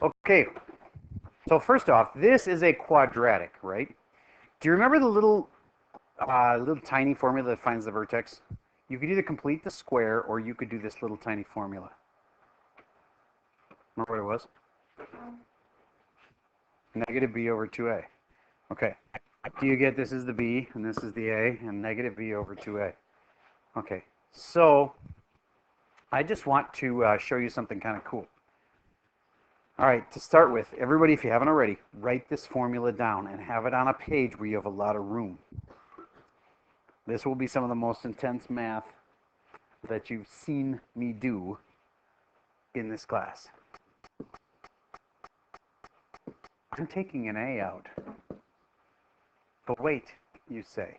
Okay, so first off, this is a quadratic, right? Do you remember the little tiny formula that finds the vertex? You could either complete the square or you could do this little tiny formula. Remember what it was? Negative b over 2a. Okay. Do you get this is the b and this is the a and negative b over 2a? Okay. So I just want to show you something kind of cool. All right, to start with, everybody, if you haven't already, write this formula down and have it on a page where you have a lot of room. This will be some of the most intense math that you've seen me do in this class. I'm taking an A out. But wait, you say,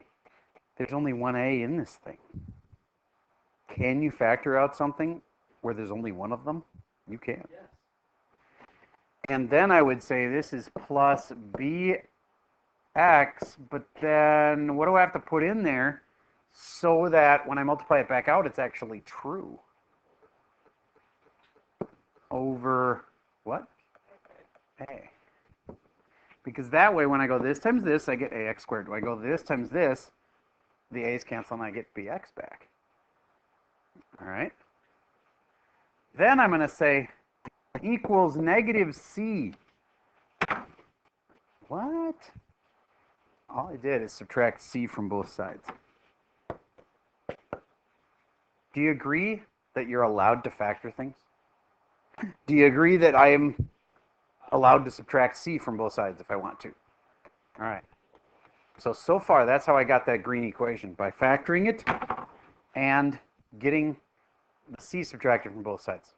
there's only one A in this thing. Can you factor out something where there's only one of them? You can. Yes. And then I would say this is plus bx, but then what do I have to put in there so that when I multiply it back out, it's actually true? Over what? A. Because that way, when I go this times this, I get ax squared. When I go this times this, the a's cancel and I get bx back. All right? Then I'm going to say equals negative c. What? All I did is subtract c from both sides. Do you agree that you're allowed to factor things? Do you agree that I am allowed to subtract c from both sides if I want to? All right. So far, that's how I got that green equation, by factoring it and getting the c subtracted from both sides.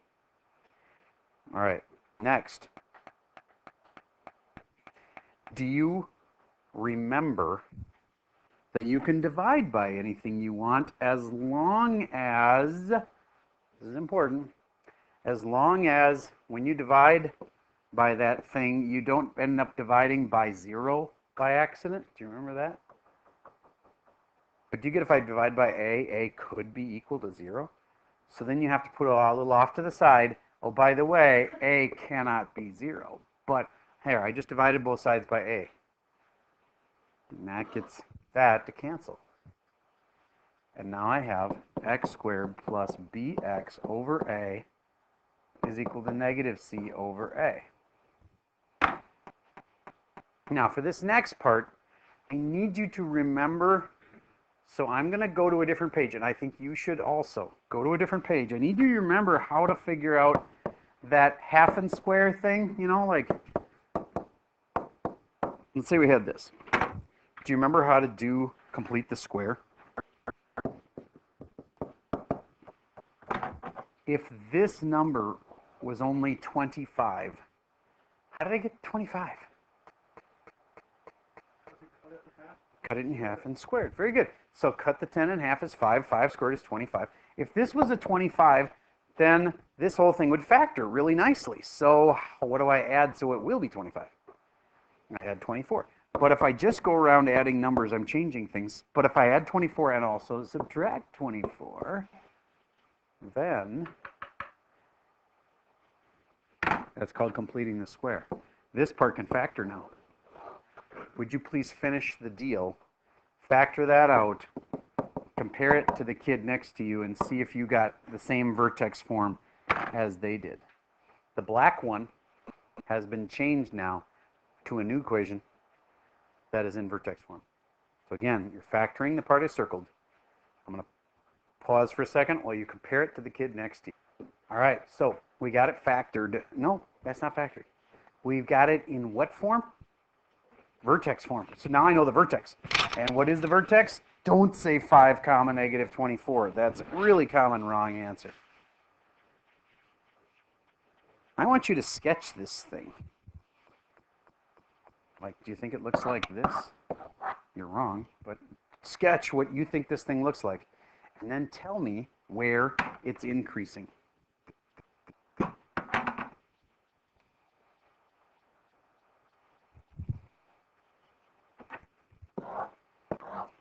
All right, next. Do you remember that you can divide by anything you want as long as, this is important, as long as when you divide by that thing, you don't end up dividing by 0 by accident? Do you remember that? But do you get if I divide by a could be equal to 0? So then you have to put a little off to the side. Oh, by the way, a cannot be 0. But here, I just divided both sides by a. And that gets that to cancel. And now I have x squared plus bx over a is equal to negative c over a. Now, for this next part, I need you to remember. So I'm going to go to a different page, and I think you should also go to a different page. I need you to remember how to figure out that half and square thing, you know, like, let's say we had this. Do you remember how to complete the square? If this number was only 25, how did I get 25? Cut it in half and squared. Very good. So cut the 10 in half is 5. 5 squared is 25. If this was a 25, then this whole thing would factor really nicely. So what do I add so it will be 25? I add 24. But if I just go around adding numbers, I'm changing things. But if I add 24 and also subtract 24, then that's called completing the square. This part can factor now. Would you please finish the deal, factor that out, compare it to the kid next to you, and see if you got the same vertex form as they did. The black one has been changed now to a new equation that is in vertex form. So again, you're factoring the part I circled. I'm going to pause for a second while you compare it to the kid next to you. All right, so we got it factored. No, that's not factored. We've got it in what form? Vertex form. So now I know the vertex. And what is the vertex? Don't say 5 comma negative 24. That's a really common wrong answer. I want you to sketch this thing. Like, do you think it looks like this? You're wrong, but sketch what you think this thing looks like. And then tell me where it's increasing.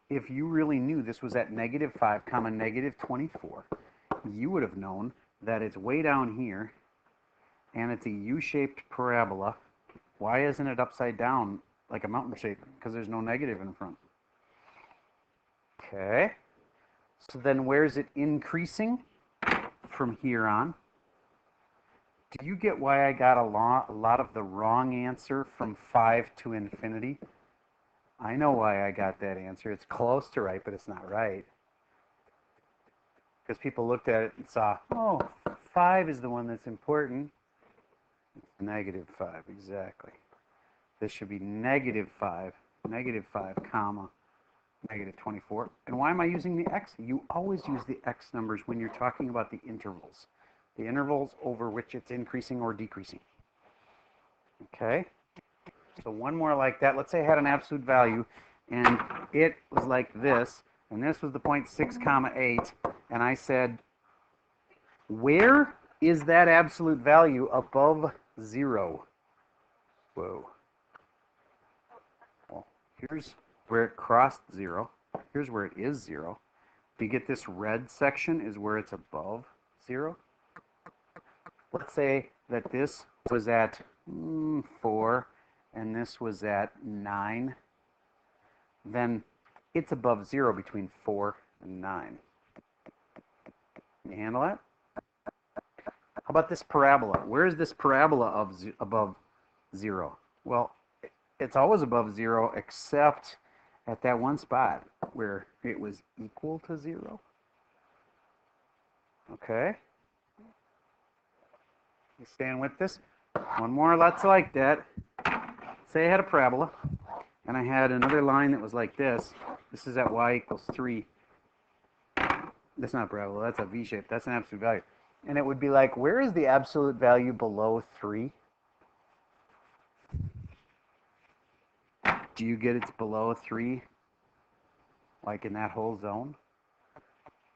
If you really knew this was at negative 5 comma negative 24, you would have known that it's way down here and it's a U-shaped parabola. Why isn't it upside down like a mountain shape? Because there's no negative in front. Okay. So then where's it increasing from here on? Do you get why I got a lot of the wrong answer from 5 to infinity? I know why I got that answer. It's close to right, but it's not right. Because people looked at it and saw, oh, 5 is the one that's important. Negative 5, exactly. This should be negative 5, comma, negative 24. And why am I using the x? You always use the x numbers when you're talking about the intervals. The intervals over which it's increasing or decreasing. Okay? So one more like that. Let's say I had an absolute value, and it was like this, and this was the point 6, comma 8, and I said, where is that absolute value above 0? Whoa. Well, here's where it crossed 0. Here's where it is 0. Do you get this red section is where it's above 0? Let's say that this was at 4 and this was at 9. Then it's above 0 between 4 and 9. Can you handle that? How about this parabola? Where is this parabola above 0? Well, it's always above 0 except at that one spot where it was equal to 0. Okay? You staying with this? One more, lots like that. Say I had a parabola, and I had another line that was like this. This is at y equals 3. That's not a parabola, that's a V shape. That's an absolute value. And it would be like, where is the absolute value below 3? Do you get it's below 3? Like in that whole zone?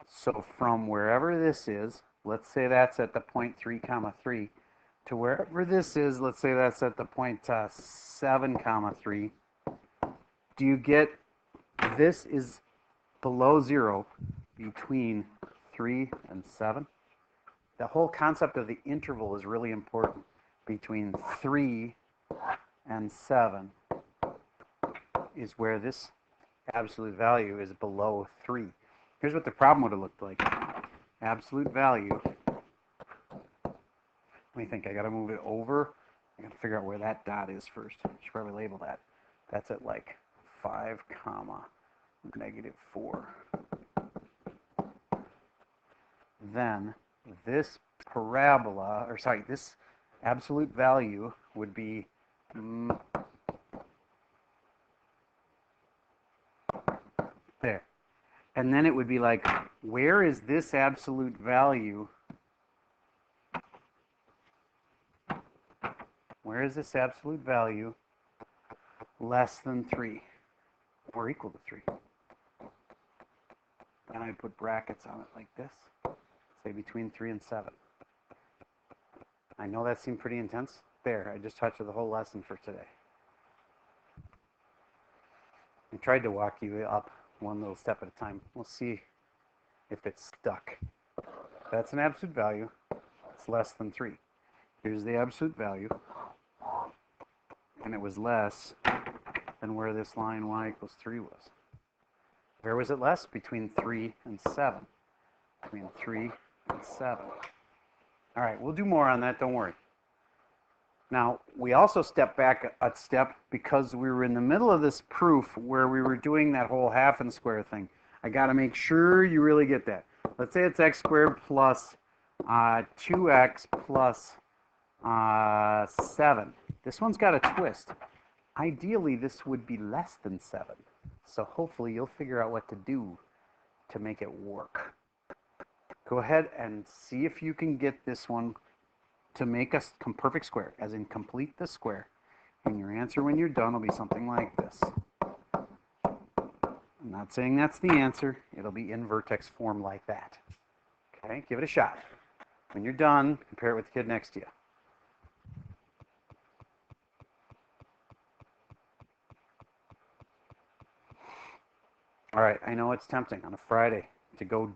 So from wherever this is, let's say that's at the point 3, comma 3, to wherever this is, let's say that's at the point 7, comma 3, do you get this is below 0 between 3 and 7? The whole concept of the interval is really important. Between 3 and 7 is where this absolute value is below 3. Here's what the problem would have looked like. Absolute value. Let me think. I got to move it over. I got to figure out where that dot is first. I should probably label that. That's at like 5, comma, negative 4. Then this parabola, or sorry, this absolute value would be there. And then it would be like, where is this absolute value? Where is this absolute value less than 3 or equal to 3? And I put brackets on it like this. Say between 3 and 7. I know that seemed pretty intense. There, I just touched the whole lesson for today. I tried to walk you up one little step at a time. We'll see if it's stuck. That's an absolute value. It's less than 3. Here's the absolute value. And it was less than where this line y equals 3 was. Where was it less? Between 3 and 7. Between 3 and 7. All right, we'll do more on that, don't worry. Now, we also stepped back a step because we were in the middle of this proof where we were doing that whole half and square thing. I got to make sure you really get that. Let's say it's x squared plus 2x plus 7. This one's got a twist. Ideally, this would be less than 7. So hopefully you'll figure out what to do to make it work. Go ahead and see if you can get this one to make a perfect square, as in complete the square. And your answer when you're done will be something like this. I'm not saying that's the answer. It'll be in vertex form like that. Okay, give it a shot. When you're done, compare it with the kid next to you. All right, I know it's tempting on a Friday to go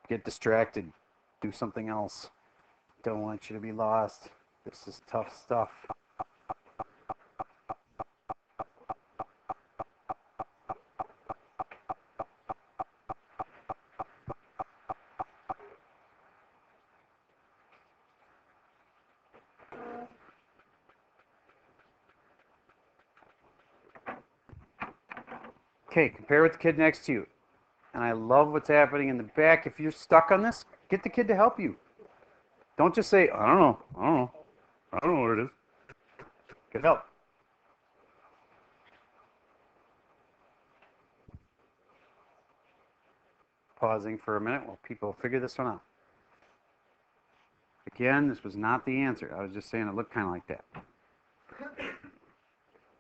get distracted, do something else. Don't want you to be lost. This is tough stuff. Okay, compare with the kid next to you. And I love what's happening in the back. If you're stuck on this, get the kid to help you. Don't just say, I don't know, I don't know, I don't know what it is. Get help. Pausing for a minute while people figure this one out. Again, this was not the answer. I was just saying it looked kind of like that.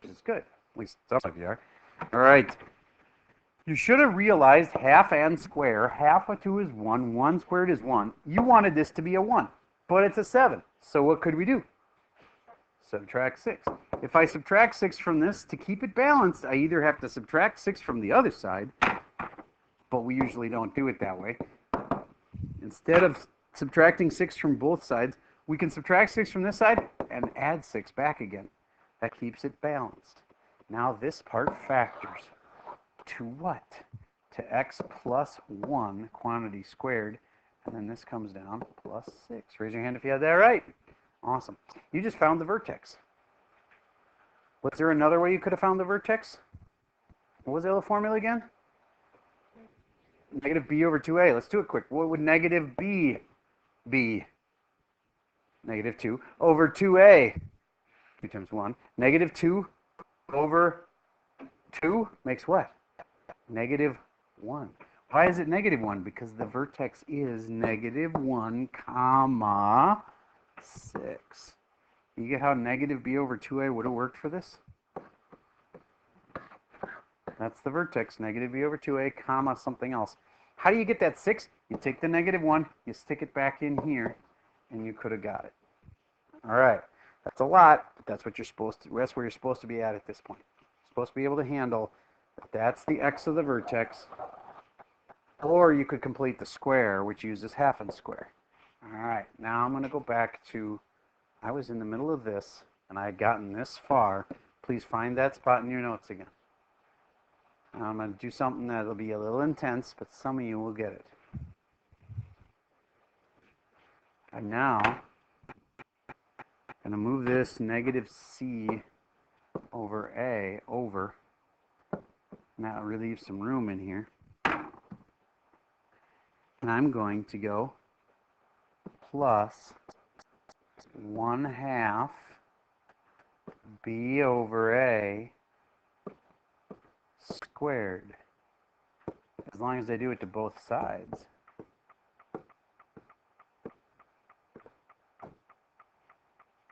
Which is good. At least some of you are. All right. You should have realized half and square. Half of 2 is 1. 1 squared is 1. You wanted this to be a 1, but it's a 7. So what could we do? Subtract 6. If I subtract 6 from this, to keep it balanced, I either have to subtract 6 from the other side, but we usually don't do it that way. Instead of subtracting 6 from both sides, we can subtract 6 from this side and add 6 back again. That keeps it balanced. Now this part factors to what? To x plus 1 quantity squared, and then this comes down plus 6. Raise your hand if you had that right. Awesome. You just found the vertex. Was there another way you could have found the vertex? What was the other formula again? Negative b over 2a. Let's do it quick. What would negative b be? Negative 2 over 2a. 2 times 1. Negative 2 over 2 makes what? Negative 1. Why is it negative 1? Because the vertex is negative 1 comma 6. You get how negative b over 2a would have worked for this? That's the vertex, negative b over 2a comma something else. How do you get that 6? You take the negative 1, you stick it back in here, and you could have got it. All right. That's a lot, but that's what you're supposed to. That's where you're supposed to be at this point. You're supposed to be able to handle that that's the x of the vertex, or you could complete the square, which uses half and square. All right. Now I'm going to go back to. I was in the middle of this, and I had gotten this far. Please find that spot in your notes again. I'm going to do something that'll be a little intense, but some of you will get it. I'm now going to move this negative c over a over. And that'll relieve some room in here. And I'm going to go plus 1/2 b over a squared. As long as I do it to both sides.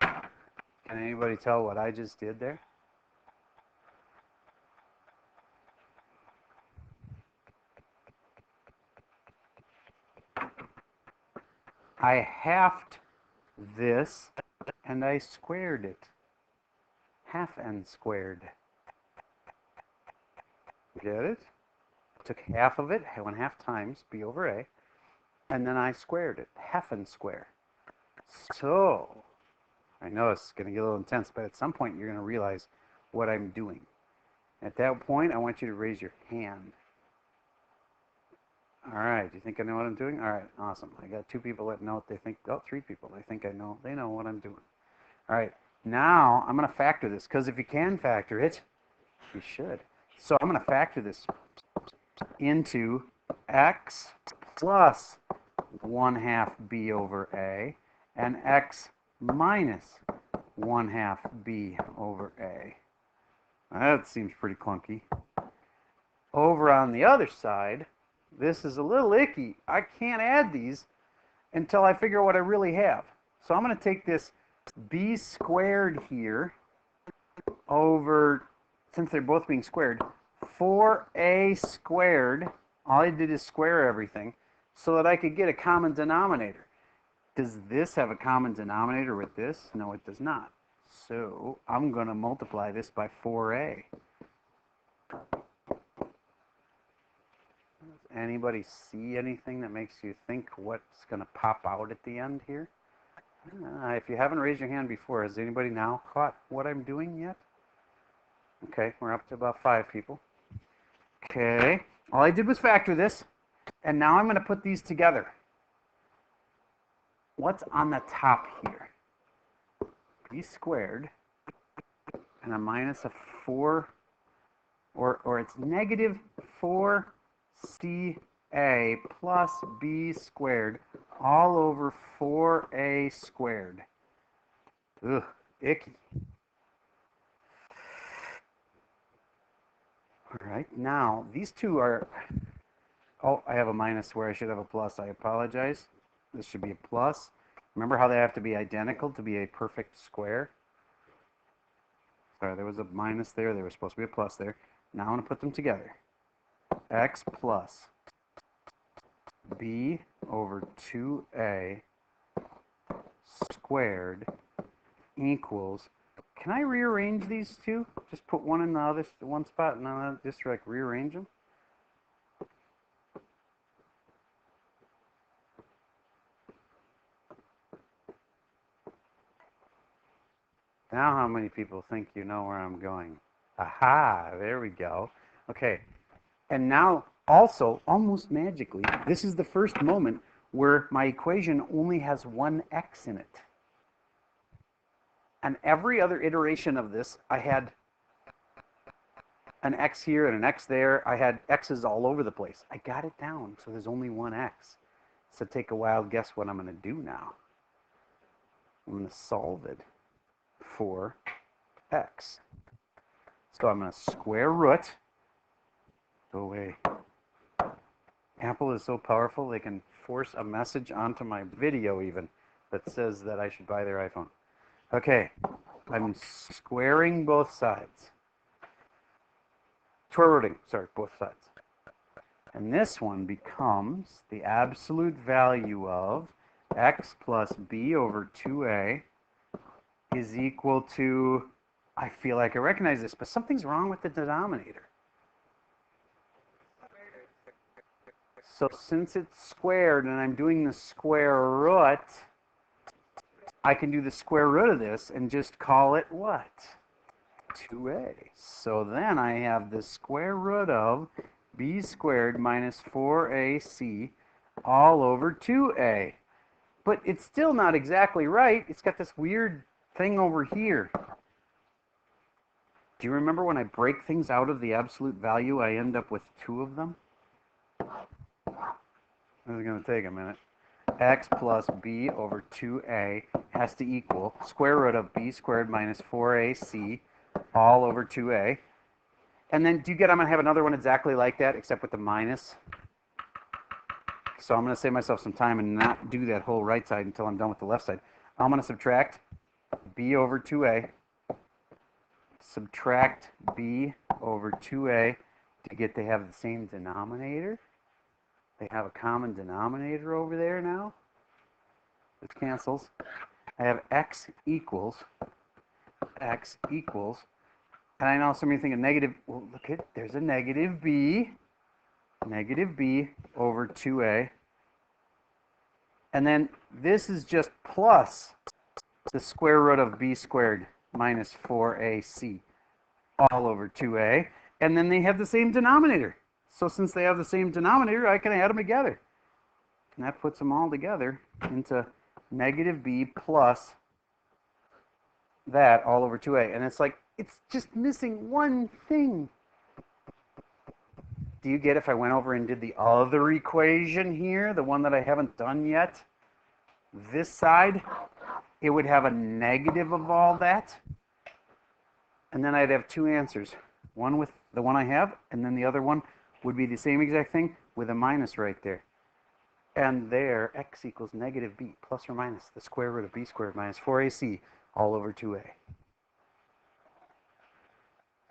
Can anybody tell what I just did there? I halved this and I squared it. Half n squared. Get it? I took half of it, 1/2 times b over a, and then I squared it. Half n square. So, I know it's going to get a little intense, but at some point you're going to realize what I'm doing. At that point, I want you to raise your hand. All right, do you think I know what I'm doing? All right, awesome. I got 2 people that know it. They think, oh, 3 people. They think I know. They know what I'm doing. All right, now I'm going to factor this, because if you can factor it, you should. So I'm going to factor this into x plus 1/2 b over a and x minus 1/2 b over a. That seems pretty clunky. Over on the other side, this is a little icky. I can't add these until I figure out what I really have. So I'm going to take this b squared here over, since they're both being squared, 4a squared. All I did is square everything so that I could get a common denominator. Does this have a common denominator with this? No, it does not. So I'm going to multiply this by 4a. Does anybody see anything that makes you think what's going to pop out at the end here? If you haven't raised your hand before, has anybody now caught what I'm doing yet? Okay, we're up to about 5 people. Okay, all I did was factor this, and now I'm going to put these together. What's on the top here? B squared and a minus of 4, or it's negative 4ca plus b squared all over 4a squared. Ugh, icky. All right, now these two are, oh, I have a minus where I should have a plus. I apologize. This should be a plus. Remember how they have to be identical to be a perfect square? Sorry, there was a minus there. There was supposed to be a plus there. Now I'm going to put them together. X plus b over 2a squared equals, can I rearrange these two? Just put one in the other one spot and then just like rearrange them? Now how many people think you know where I'm going? Aha, there we go. Okay, and now also, almost magically, this is the first moment where my equation only has one x in it. And every other iteration of this, I had an x here and an x there. I had x's all over the place. I got it down, so there's only one x. So take a wild guess what I'm going to do now. I'm going to solve it for x. So I'm going to square root. Go away. Apple is so powerful, they can force a message onto my video even that says that I should buy their iPhone. Okay, I'm squaring both sides. Square rooting, sorry, both sides. And this one becomes the absolute value of x plus b over 2a is equal to, I feel like I recognize this, but something's wrong with the denominator. So since it's squared and I'm doing the square root, I can do the square root of this and just call it what? 2a. So then I have the square root of b squared minus 4ac all over 2a. But it's still not exactly right. It's got this weird thing over here. Do you remember when I break things out of the absolute value, I end up with 2 of them? This is going to take a minute. X plus b over 2a has to equal square root of b squared minus 4ac all over 2a. And then do you get I'm going to have another one exactly like that except with the minus? So I'm going to save myself some time and not do that whole right side until I'm done with the left side. I'm going to subtract b over 2a, subtract b over 2a to get to have the same denominator. They have a common denominator over there now. This cancels. I have x equals, and I know some of you thinking negative, well, look at, there's a negative b over 2a. And then this is just plus the square root of b squared minus 4ac all over 2a. And then they have the same denominator. So since they have the same denominator, I can add them together. And that puts them all together into negative b plus that all over 2a. And it's like, it's just missing one thing. Do you get if I went over and did the other equation here, the one that I haven't done yet? This side, it would have a negative of all that. And then I'd have 2 answers. One with the one I have, and then the other one would be the same exact thing with a minus right there. And there, x equals negative b plus or minus the square root of b squared minus 4ac all over 2a.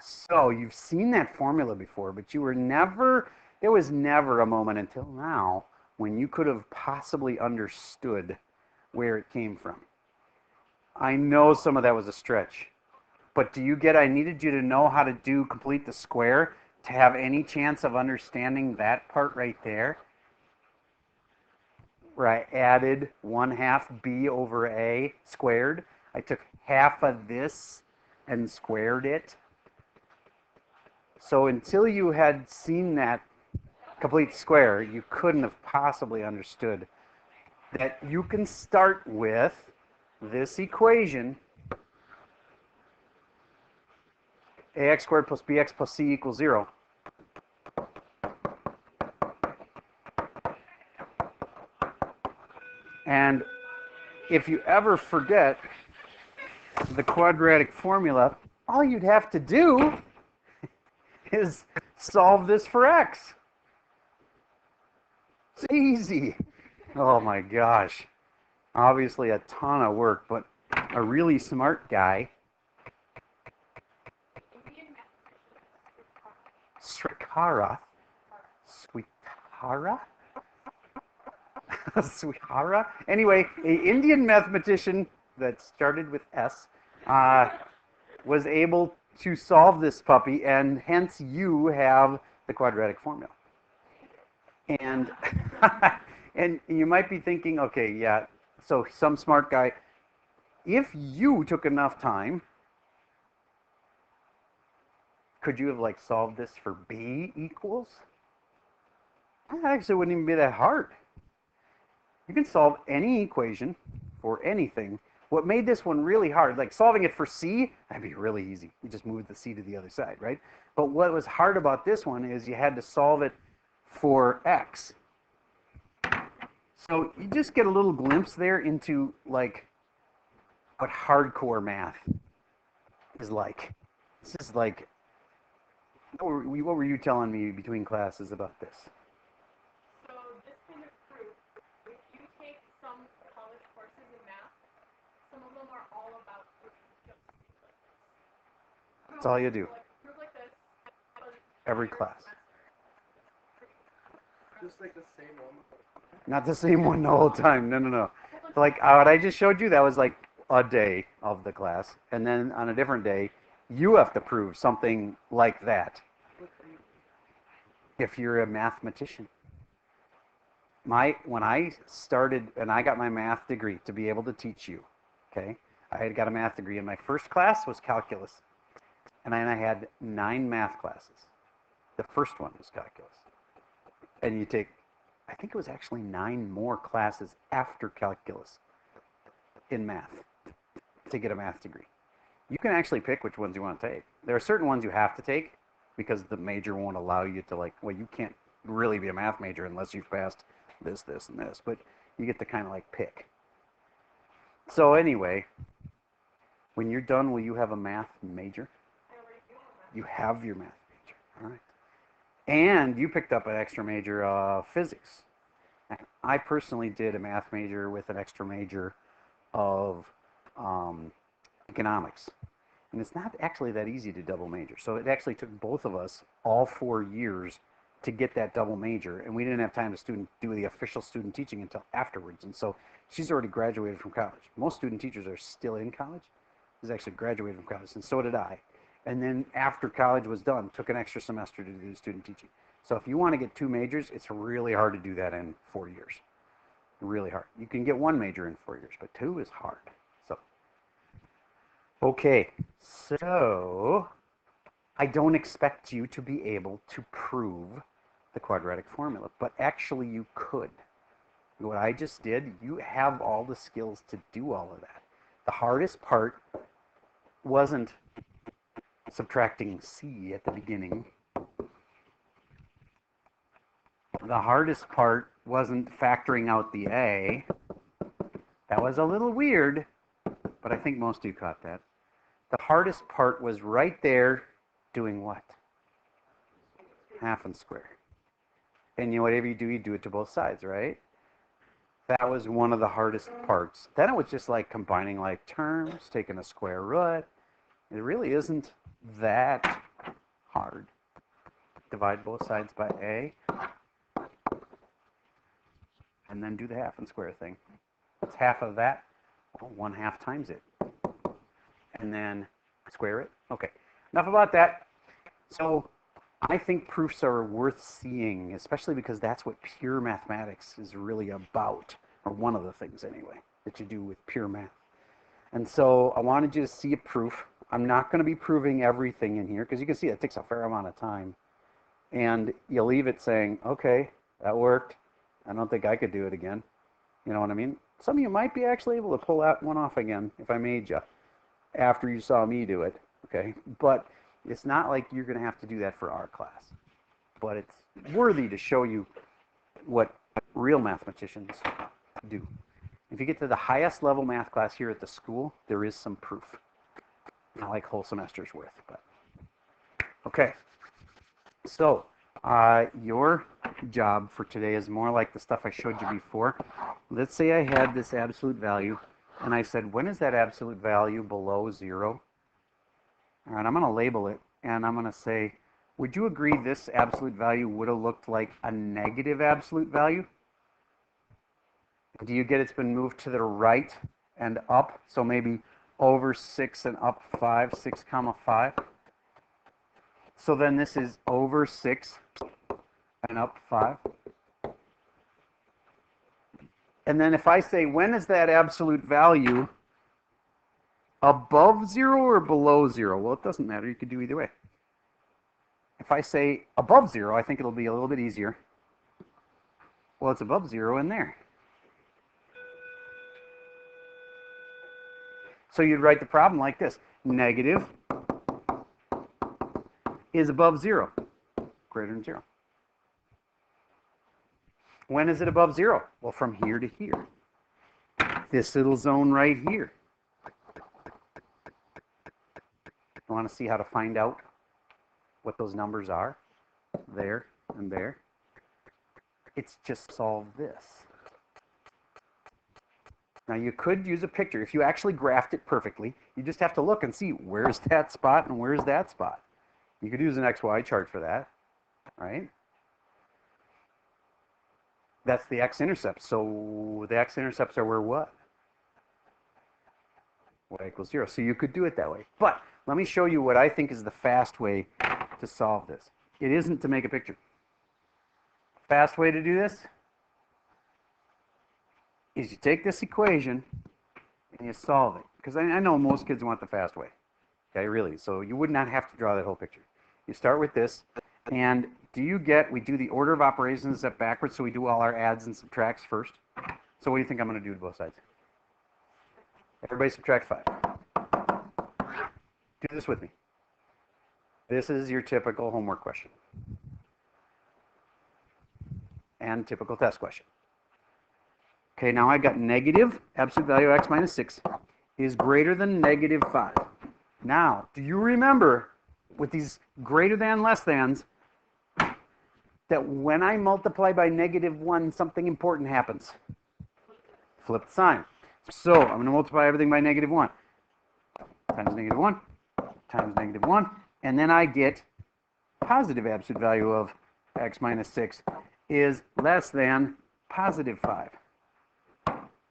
So you've seen that formula before, but you were never, there was never a moment until now when you could have possibly understood where it came from. I know some of that was a stretch, but do you get, I needed you to know how to complete the square to have any chance of understanding that part right there. where I added 1/2 b over a squared. I took half of this and squared it. So until you had seen that complete square, you couldn't have possibly understood that you can start with this equation, ax squared plus bx plus c equals 0. And if you ever forget the quadratic formula, all you'd have to do is solve this for x. It's easy. Oh my gosh. Obviously a ton of work, but a really smart guy. Srikara? Switara? Swihara? Anyway, an Indian mathematician that started with S was able to solve this puppy, and hence you have the quadratic formula. And and you might be thinking, okay, yeah, so some smart guy, if you took enough time, could you have like solved this for b equals? That actually wouldn't even be that hard. You can solve any equation for anything. What made this one really hard, like solving it for c, that'd be really easy. You just move the c to the other side, right? But what was hard about this one is you had to solve it for x. So you just get a little glimpse there into like what hardcore math is like. This is like, what were you telling me between classes about this? So this kind of proof, if you take some college courses in math, some of them are all about just That's all you do. like proof like this. Every class. Just like the same one. Not the same one the whole time. No, no, no. Like what I just showed you, that was like a day of the class. And then on a different day, you have to prove something like that if you're a mathematician. When I started, and I got my math degree to be able to teach you, okay? I had got a math degree, and my first class was calculus. And then I had 9 math classes. The first one was calculus. And you take, I think it was actually 9 more classes after calculus in math to get a math degree. You can actually pick which ones you want to take. There are certain ones you have to take because the major won't allow you to, like, well, you can't really be a math major unless you've passed this, this, and this. But you get to kind of like pick. So anyway, when you're done, will you have a math major? You have your math major. All right. And you picked up an extra major of physics. I personally did a math major with an extra major of economics. And it's not actually that easy to double major. So it actually took both of us all 4 years to get that double major. And we didn't have time to do the official student teaching until afterwards. And so she's already graduated from college. Most student teachers are still in college. She's actually graduated from college, and so did I. And then after college was done, took an extra semester to do student teaching. So if you want to get 2 majors, it's really hard to do that in 4 years. Really hard. You can get 1 major in 4 years, but 2 is hard. So, okay. So, I don't expect you to be able to prove the quadratic formula, but actually you could. What I just did, you have all the skills to do all of that. The hardest part wasn't subtracting c at the beginning. The hardest part wasn't factoring out the a. That was a little weird, but I think most of you caught that. The hardest part was right there doing what? Half and square. And you know, whatever you do it to both sides, right? That was one of the hardest parts. Then it was just like combining like terms, taking a square root. It really isn't that hard. Divide both sides by a. And then do the half and square thing. What's half of that? Well, 1/2 times it. And then square it. Okay, enough about that. So I think proofs are worth seeing, especially because that's what pure mathematics is really about. or one of the things anyway, that you do with pure math. And so I wanted you to see a proof. I'm not going to be proving everything in here because you can see it takes a fair amount of time. And you leave it saying, okay, that worked. I don't think I could do it again. You know what I mean? Some of you might be actually able to pull that one off again if I made you after you saw me do it. Okay, but it's not like you're going to have to do that for our class. But it's worthy to show you what real mathematicians do. If you get to the highest level math class here at the school, there is some proof. Not like whole semester's worth, but okay. So your job for today is more like the stuff I showed you before. Let's say I had this absolute value, and I said, when is that absolute value below 0? All right, I'm going to label it, and I'm going to say, would you agree this absolute value would have looked like a negative absolute value? Do you get it's been moved to the right and up? So maybe over 6 and up 5, 6 comma 5. So then this is over 6 and up 5. And then if I say, when is that absolute value above 0 or below 0? Well, it doesn't matter. You could do either way. If I say above 0, I think it'll be a little bit easier. Well, it's above 0 in there. So you'd write the problem like this. Negative is above 0, greater than 0. When is it above 0? Well, from here to here. This little zone right here. You want to see how to find out what those numbers are? There and there. It's just solve this. Now you could use a picture. If you actually graphed it perfectly, you just have to look and see where's that spot and where's that spot. You could use an XY chart for that, right? That's the x-intercept. So the x-intercepts are where what? Y equals 0. So you could do it that way. But let me show you what I think is the fast way to solve this. It isn't to make a picture. Fast way to do this is you take this equation and you solve it. Because I know most kids want the fast way. Okay, really. So you would not have to draw that whole picture. You start with this. And do you get, we do the order of operations up backwards, so we do all our adds and subtracts first. So what do you think I'm going to do to both sides? Everybody subtract 5. Do this with me. This is your typical homework question. And typical test question. Okay, now I got negative absolute value of x minus 6 is greater than negative 5. Now, do you remember with these greater than, less thans, that when I multiply by negative 1, something important happens? Flip the sign. So I'm going to multiply everything by negative 1 times negative 1 times negative 1, and then I get positive absolute value of x minus 6 is less than positive 5.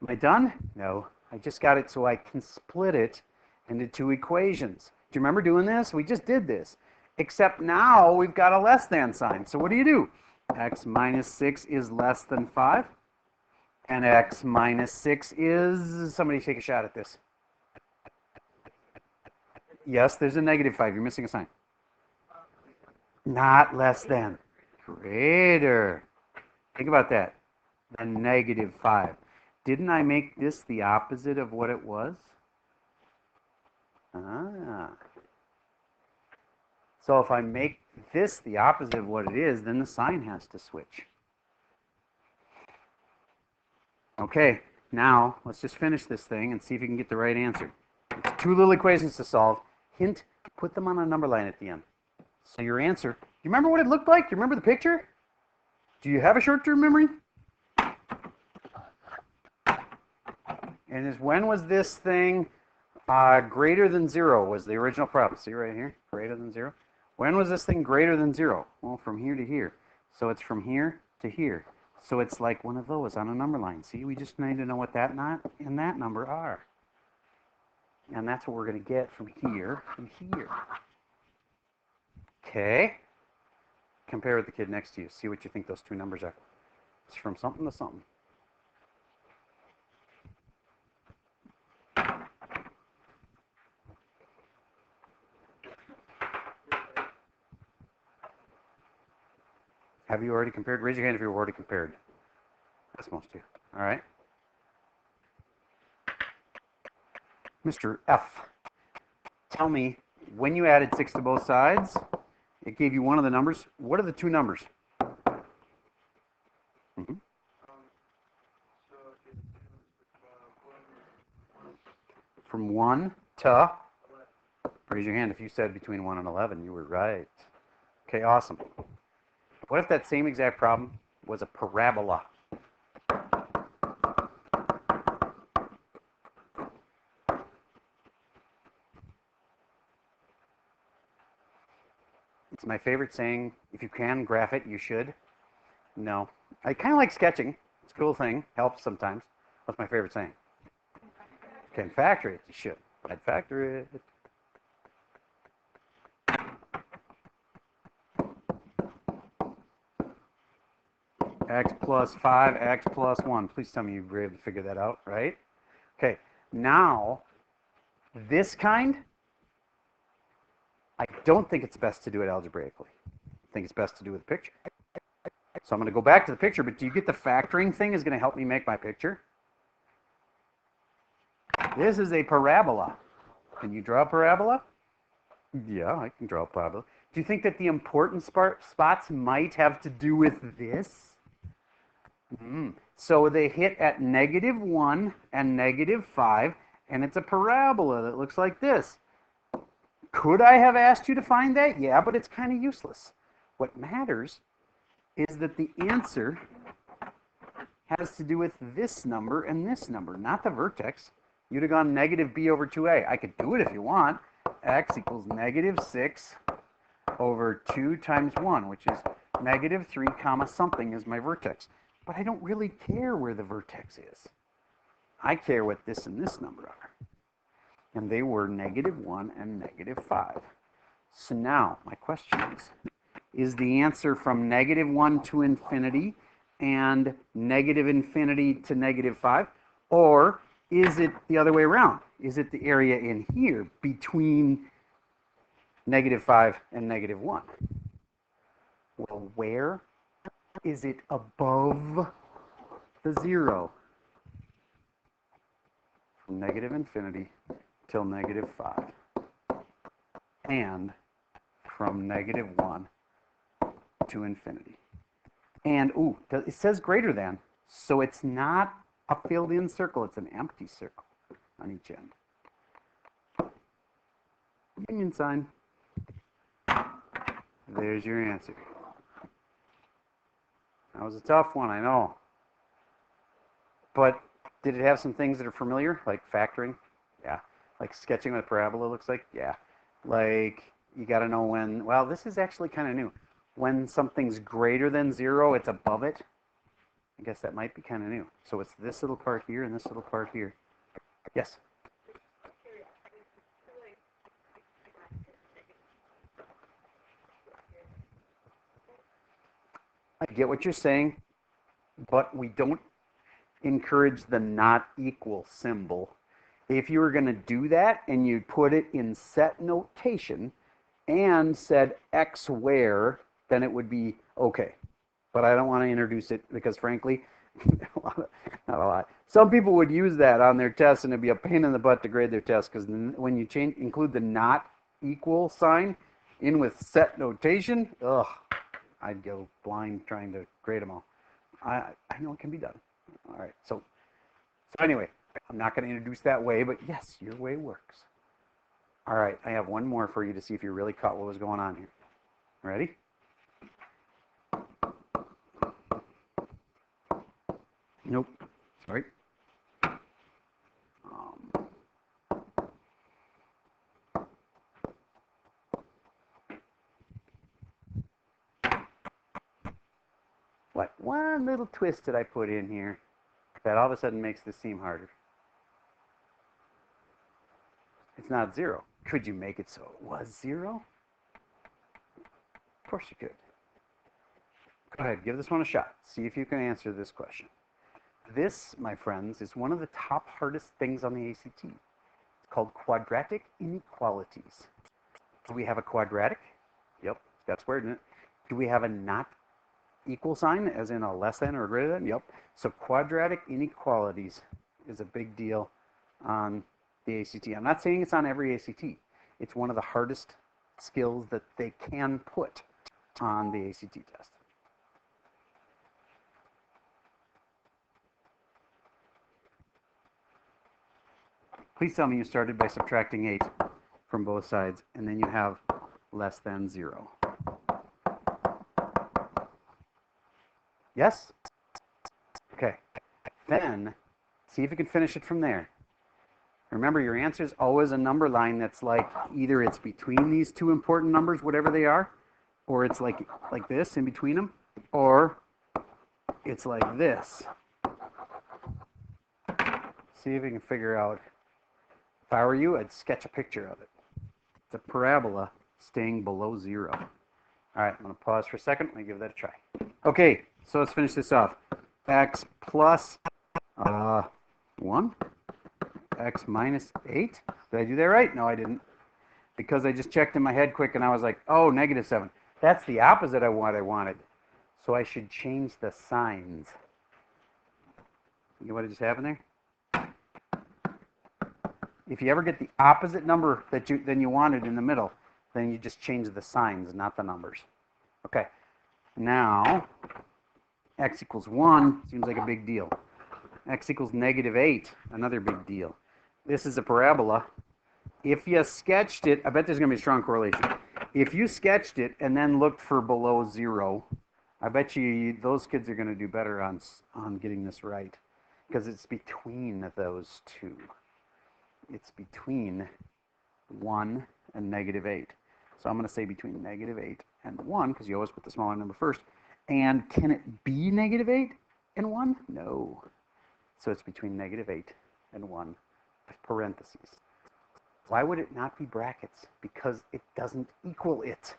Am I done? No. I just got it so I can split it into two equations. Do you remember doing this? We just did this. Except now we've got a less than sign. So what do? X minus 6 is less than 5. And x minus 6 is... Somebody take a shot at this. Yes, there's a negative 5. You're missing a sign. Not less than. Greater. Think about that. Than negative 5. Didn't I make this the opposite of what it was? Ah. So if I make this the opposite of what it is, then the sign has to switch. Okay, now let's just finish this thing and see if you can get the right answer. It's two little equations to solve. Hint, put them on a number line at the end. So your answer, do you remember what it looked like? Do you remember the picture? Do you have a short-term memory? And is when was this thing greater than 0 was the original problem. See right here, greater than 0. When was this thing greater than 0? Well, from here to here. So it's from here to here. So it's like one of those on a number line. See, we just need to know what that knot and that number are. And that's what we're going to get from here and here. Okay. Compare with the kid next to you. See what you think those two numbers are. It's from something to something. Have you already compared? Raise your hand if you've already compared. That's most of you. All right. Mr. F, tell me, when you added 6 to both sides, it gave you one of the numbers. What are the two numbers? Mm-hmm. From 1 to, raise your hand if you said between 1 and 11. You were right. Okay, awesome. What if that same exact problem was a parabola? It's my favorite saying. If you can graph it, you should. No. I kind of like sketching. It's a cool thing. Helps sometimes. What's my favorite saying? Can factor it. You should. I'd factor it. X plus 5, x plus 1. Please tell me you were able to figure that out, right? Okay. Now, this kind, I don't think it's best to do it algebraically. I think it's best to do with a picture. So I'm going to go back to the picture, but do you get the factoring thing is going to help me make my picture? This is a parabola. Can you draw a parabola? Yeah, I can draw a parabola. Do you think that the important spots might have to do with this? So they hit at -1 and -5, and it's a parabola that looks like this. Could I have asked you to find that? Yeah, but it's kind of useless. What matters is that the answer has to do with this number and this number, not the vertex. You'd have gone -b/2a. I could do it if you want. X equals -6 over 2 times 1, which is -3 comma something is my vertex. But I don't really care where the vertex is. I care what this and this number are. And they were -1 and -5. So now my question is the answer from -1 to infinity and -infinity to -5? Or is it the other way around? Is it the area in here between -5 and -1? Well, where is it above the 0? From -infinity till -5. And from -1 to infinity. And, ooh, it says greater than, so it's not a filled-in circle, it's an empty circle on each end. Union sign. There's your answer. That was a tough one, I know. But did it have some things that are familiar, like factoring? Yeah. Like sketching with a parabola looks like? Yeah. Like, you got to know when, well, this is actually kind of new. When something's greater than 0, it's above it. I guess that might be kind of new. So it's this little part here and this little part here. Yes? I get what you're saying, but we don't encourage the not equal symbol. If you were going to do that and you put it in set notation and said x where, then it would be okay. But I don't want to introduce it because, frankly, not a lot. Some people would use that on their tests, and it'd be a pain in the butt to grade their test because when you include the not equal sign in with set notation, ugh, I'd go blind trying to grade them all. I know it can be done. All right, so anyway, I'm not going to introduce that way, but yes, your way works. All right, I have one more for you to see if you really caught what was going on here. Ready? Nope. Sorry. What one little twist did I put in here that all of a sudden makes this seem harder? It's not 0. Could you make it so it was 0? Of course you could. Go ahead, give this one a shot. See if you can answer this question. This, my friends, is one of the top hardest things on the ACT. It's called quadratic inequalities. Do we have a quadratic? Yep, that's weird, isn't it? Do we have a not equal sign, as in a less than or greater than. Yep. So quadratic inequalities is a big deal on the ACT. I'm not saying it's on every ACT. It's one of the hardest skills that they can put on the ACT test. Please tell me you started by subtracting 8 from both sides, and then you have less than 0. Yes? Okay. Then, see if you can finish it from there. Remember, your answer is always a number line that's like either it's between these two important numbers, whatever they are, or it's like this in between them, or it's like this. See if you can figure out. If I were you, I'd sketch a picture of it. It's a parabola staying below 0. All right, I'm going to pause for a second. Let me give that a try. Okay, so let's finish this off. X plus 1, x minus 8. Did I do that right? No, I didn't. Because I just checked in my head quick and I was like, oh, negative 7. That's the opposite of what I wanted. So I should change the signs. You know what just happened there? If you ever get the opposite number than you wanted in the middle, then you just change the signs, not the numbers. Okay, now x equals 1 seems like a big deal. X equals negative 8, another big deal. This is a parabola. If you sketched it, I bet there's going to be a strong correlation. If you sketched it and then looked for below 0, I bet you those kids are going to do better on getting this right, because it's between those two. It's between 1 and negative 8. So I'm going to say between negative 8 and 1, because you always put the smaller number first. And can it be negative 8 and 1? No. So it's between negative 8 and 1, parentheses. Why would it not be brackets? Because it doesn't equal it.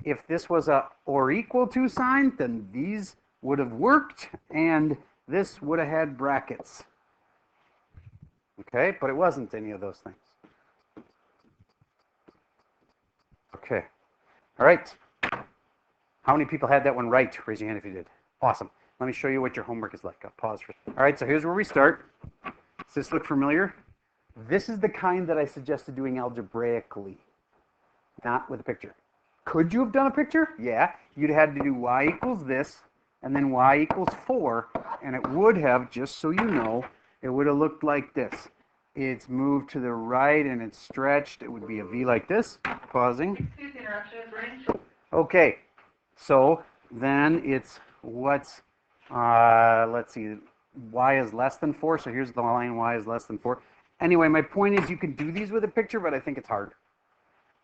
If this was a or equal to sign, then these would have worked, and this would have had brackets. Okay, but it wasn't any of those things. Okay, all right. How many people had that one right? Raise your hand if you did. Awesome. Let me show you what your homework is like. I'll pause for. All right, so here's where we start. Does this look familiar? This is the kind that I suggested doing algebraically, not with a picture. Could you have done a picture? Yeah. You'd had to do y equals this, and then y equals 4, and it would have, just so you know, it would have looked like this. It's moved to the right and it's stretched. It would be a V like this. Pausing. Excuse the interruption, range. Okay, so then it's what's, let's see, y is less than 4. So here's the line, y is less than 4. Anyway, my point is you can do these with a picture, but I think it's hard.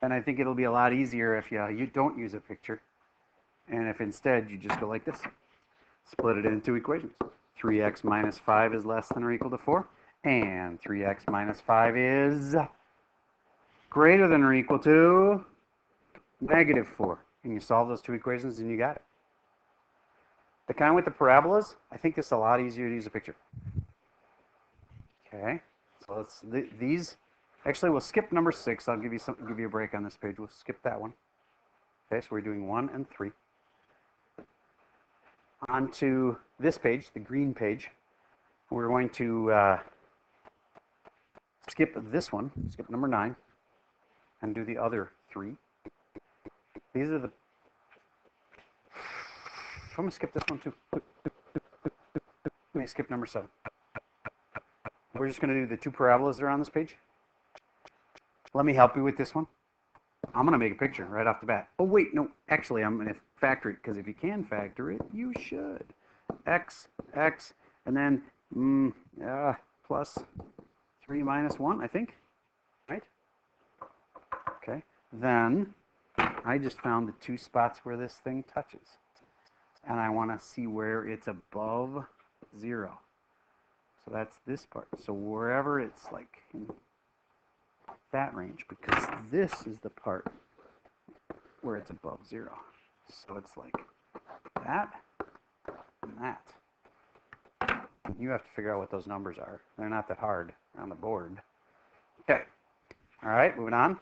And I think it'll be a lot easier if you don't use a picture. And if instead you just go like this. Split it into equations. 3x minus 5 is less than or equal to 4. And 3x minus 5 is greater than or equal to negative 4. And you solve those two equations and you got it. The kind with the parabolas, I think it's a lot easier to use a picture. Okay, so these, actually we'll skip number 6. I'll give you a break on this page. We'll skip that one. Okay, so we're doing 1 and 3. On to this page, the green page. We're going to skip this one, skip number 9, and do the other 3. These are the, I'm going to skip this one too. Let me skip number 7. We're just going to do the 2 parabolas that are on this page. Let me help you with this one. I'm going to make a picture right off the bat. Oh, wait, no, actually, I'm going to factor it, because if you can factor it, you should. X, and then plus 3 minus 1, I think, right? Okay, then I just found the 2 spots where this thing touches. And I want to see where it's above 0. So that's this part. So wherever it's like in that range, because this is the part where it's above 0. So it's like that and that. You have to figure out what those numbers are. They're not that hard on the board. Okay. All right, moving on.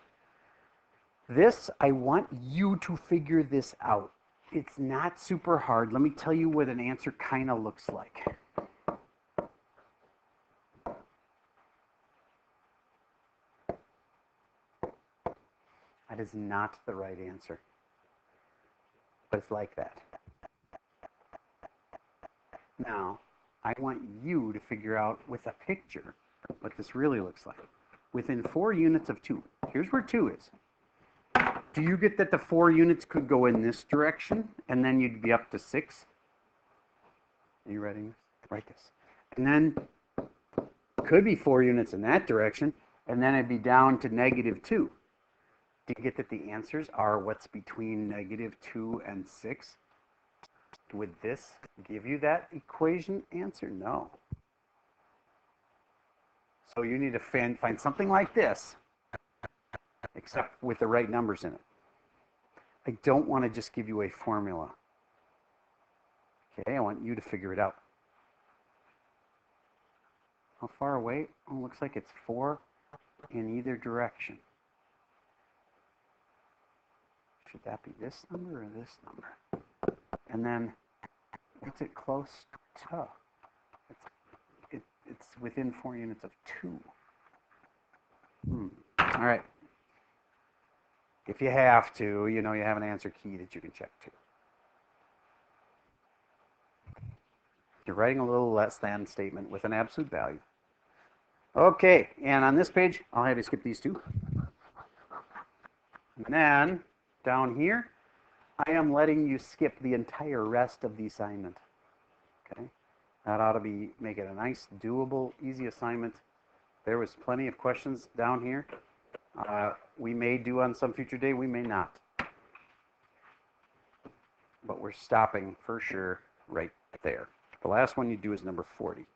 This, I want you to figure this out. It's not super hard. Let me tell you what an answer kind of looks like. That is not the right answer, but it's like that. Now, I want you to figure out with a picture what this really looks like. Within 4 units of 2. Here's where 2 is. Do you get that the 4 units could go in this direction, and then you'd be up to 6? Are you writing this? Write this. And then could be 4 units in that direction, and then it'd be down to -2. Do you get that the answers are what's between -2 and 6? Would this give you that equation answer? No. So you need to find something like this, except with the right numbers in it. I don't want to just give you a formula. Okay, I want you to figure it out. How far away? Oh, looks like it's 4 in either direction. Should that be this number or this number? And then, what's it close to? It's within 4 units of 2. All right. If you have to, you have an answer key that you can check to. You're writing a little less than statement with an absolute value. Okay, and on this page, I'll have you skip these 2. And then, down here, I am letting you skip the entire rest of the assignment. Okay? That ought to make it a nice, doable, easy assignment. There was plenty of questions down here. We may do on some future day, we may not. But we're stopping for sure right there. The last one you do is number 40.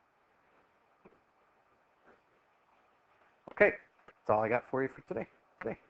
Okay, that's all I got for you for today.